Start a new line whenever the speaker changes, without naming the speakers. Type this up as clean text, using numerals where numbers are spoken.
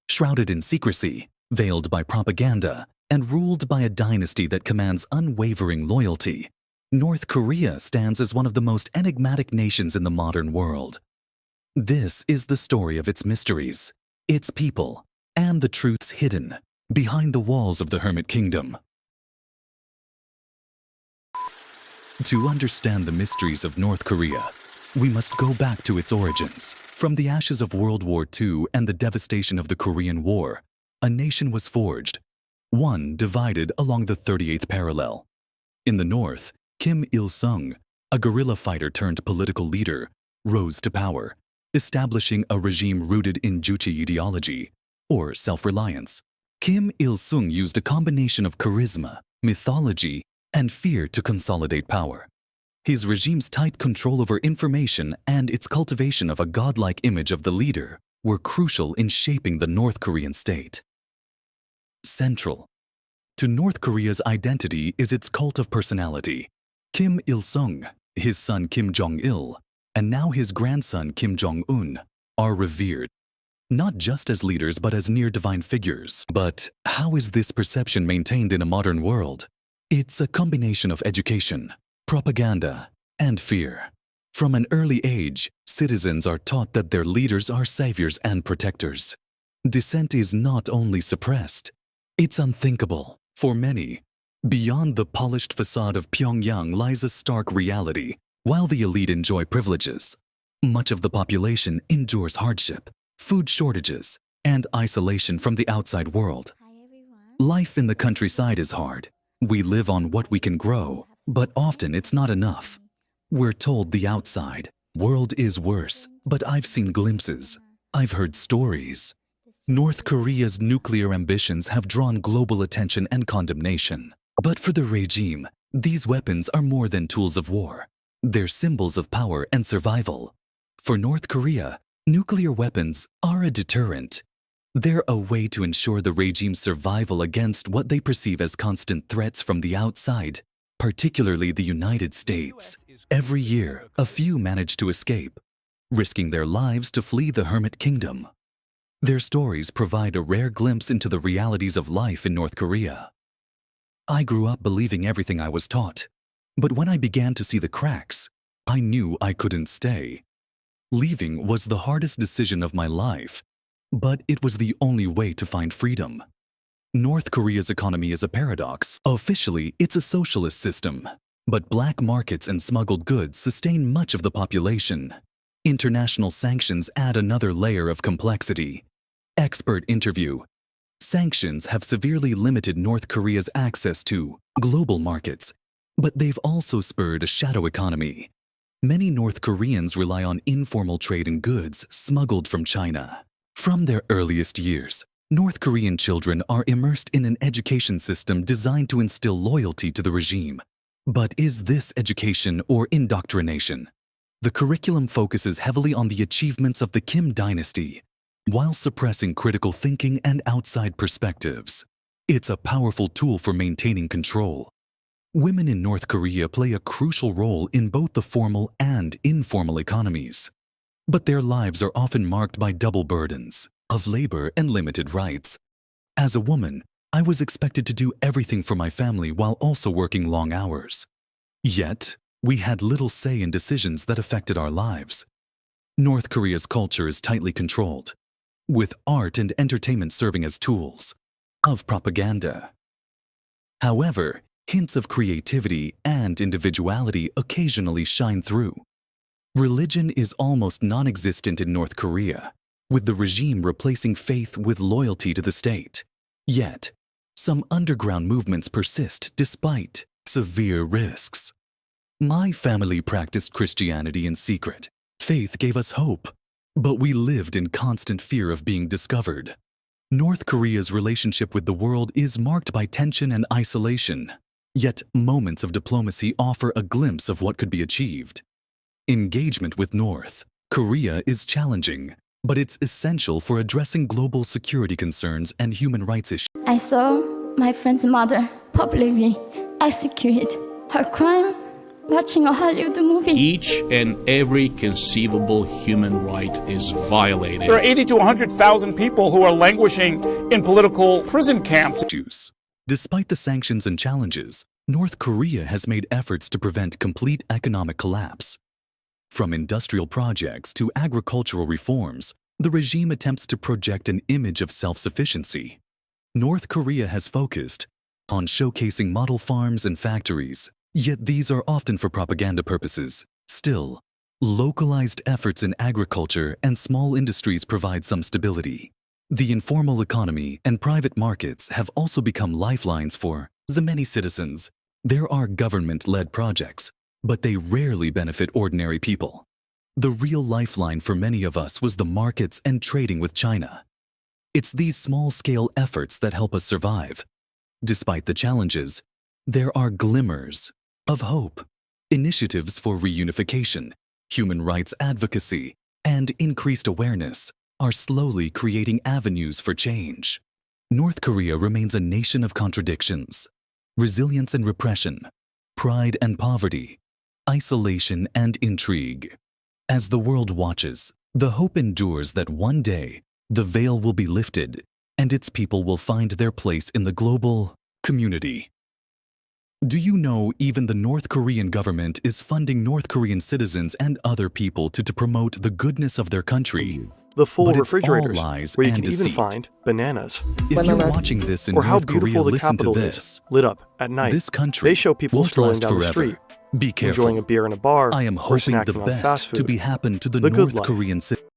Shrouded in secrecy, veiled by propaganda, and ruled by a dynasty that commands unwavering loyalty, North Korea stands as one of the most enigmatic nations in the modern world. This is the story of its mysteries, its people, and the truths hidden behind the walls of the Hermit Kingdom. To understand the mysteries of North Korea, we must go back to its origins. From the ashes of World War II and the devastation of the Korean War, a nation was forged, one divided along the 38th parallel. In the north, Kim Il-sung, a guerrilla fighter turned political leader, rose to power, establishing a regime rooted in Juche ideology, or self-reliance. Kim Il-sung used a combination of charisma, mythology, and fear to consolidate power. His regime's tight control over information and its cultivation of a godlike image of the leader were crucial in shaping the North Korean state. Central to North Korea's identity is its cult of personality. Kim Il-sung, his son Kim Jong-il, and now his grandson Kim Jong-un are revered, not just as leaders but as near-divine figures. But how is this perception maintained in a modern world? It's a combination of education, propaganda, and fear. From an early age, citizens are taught that their leaders are saviors and protectors. Dissent is not only suppressed, it's unthinkable. For many, beyond the polished facade of Pyongyang lies a stark reality. While the elite enjoy privileges, much of the population endures hardship, food shortages, and isolation from the outside world. Life in the countryside is hard. We live on what we can grow, but often it's not enough. We're told the outside world is worse, but I've seen glimpses. I've heard stories. North Korea's nuclear ambitions have drawn global attention and condemnation. But for the regime, these weapons are more than tools of war. They're symbols of power and survival. For North Korea, nuclear weapons are a deterrent. They're a way to ensure the regime's survival against what they perceive as constant threats from the outside, particularly the United States. Every year, a few manage to escape, risking their lives to flee the Hermit Kingdom. Their stories provide a rare glimpse into the realities of life in North Korea. I grew up believing everything I was taught, but when I began to see the cracks, I knew I couldn't stay. Leaving was the hardest decision of my life, but it was the only way to find freedom. North Korea's economy is a paradox. Officially, it's a socialist system, but black markets and smuggled goods sustain much of the population. International sanctions add another layer of complexity. Expert interview. Sanctions have severely limited North Korea's access to global markets, but they've also spurred a shadow economy. Many North Koreans rely on informal trade in goods smuggled from China. From their earliest years, North Korean children are immersed in an education system designed to instill loyalty to the regime. But is this education or indoctrination? The curriculum focuses heavily on the achievements of the Kim dynasty, while suppressing critical thinking and outside perspectives. It's a powerful tool for maintaining control. Women in North Korea play a crucial role in both the formal and informal economies. But their lives are often marked by double burdens of labor and limited rights. As a woman, I was expected to do everything for my family while also working long hours. Yet, we had little say in decisions that affected our lives. North Korea's culture is tightly controlled, with art and entertainment serving as tools of propaganda. However, hints of creativity and individuality occasionally shine through. Religion is almost non-existent in North Korea, with the regime replacing faith with loyalty to the state. Yet, some underground movements persist despite severe risks. My family practiced Christianity in secret. Faith gave us hope, but we lived in constant fear of being discovered. North Korea's relationship with the world is marked by tension and isolation, yet moments of diplomacy offer a glimpse of what could be achieved. Engagement with North Korea is challenging, but it's essential for addressing global security concerns and human rights issues.
I saw my friend's mother publicly executed. Her crime watching a Hollywood movie.
Each and every conceivable human right is violated.
There are 80 to 100,000 people who are languishing in political prison camps.
Despite the sanctions and challenges, North Korea has made efforts to prevent complete economic collapse. From industrial projects to agricultural reforms, the regime attempts to project an image of self-sufficiency. North Korea has focused on showcasing model farms and factories, yet these are often for propaganda purposes. Still, localized efforts in agriculture and small industries provide some stability. The informal economy and private markets have also become lifelines for the many citizens. There are government-led projects, but they rarely benefit ordinary people. The real lifeline for many of us was the markets and trading with China. It's these small-scale efforts that help us survive. Despite the challenges, there are glimmers of hope, initiatives for reunification, human rights advocacy, and increased awareness are slowly creating avenues for change. North Korea remains a nation of contradictions, resilience and repression, pride and poverty, isolation and intrigue. As the world watches, the hope endures that one day the veil will be lifted and its people will find their place in the global community. Do you know even the North Korean government is funding North Korean citizens and other people to promote the goodness of their country?
The full
But it's all
refrigerators,
lies
where you
and
can
deceit.
even find bananas.
If you're watching this in
Or how
North Korea,
beautiful the
listen to
capital
this.
is, lit up at night.
This country
They show people
won't
strolling
last
down the
forever.
street,
Be careful.
enjoying a beer in a bar,
I am
or
hoping the
snacking on fast
best
food.
to be happen to the
The good
North
life.
Korean citizens.